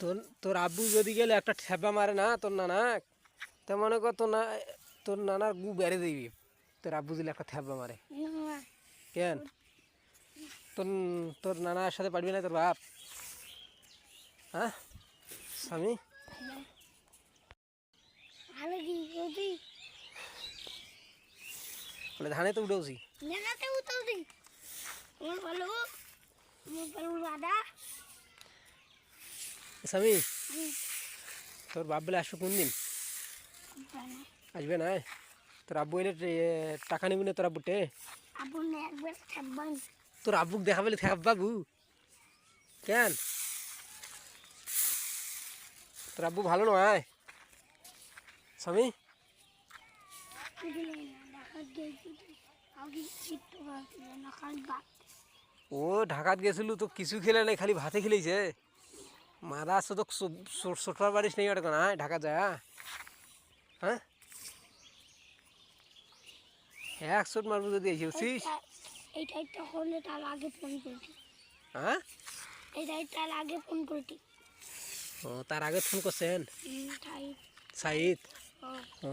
তোর তোর আব্বু যদি গেলে একটা ঠেপা মারে না তোর নানা, তো মনে কর তোর নানার গু বেড়ে দিবি। তোর আব্বু দিলে একটা ঠেপা মারে। কেন তোর তোর নানার সাথে পারবি না তোর বাপ? হ্যাঁ স্বামী, বলে ধানে তো উঠেছি। স্বামী, তোর বাপ বলে আসবে কোন দিন? আসবে না? তোর আব্বু এলে টাকা নিবি না তোর আব্বুটে? তোর আব্বুক দেখাবে বাবু? কেন তোর আব্বু ভালো নয় স্বামী? ও ঢাকাত গেছিল তো কিছু খেলে নাই, খালি ভাতে খেলেছে। মাদা আসছে তো ছোটবার বাড়িস নেই ওটা না ঢাকা যায়। হ্যাঁ এক শট মারবো যদি এসে বুঝছিস। হ্যাঁ ও তার আগে ফোন করছেন সাইদ? ও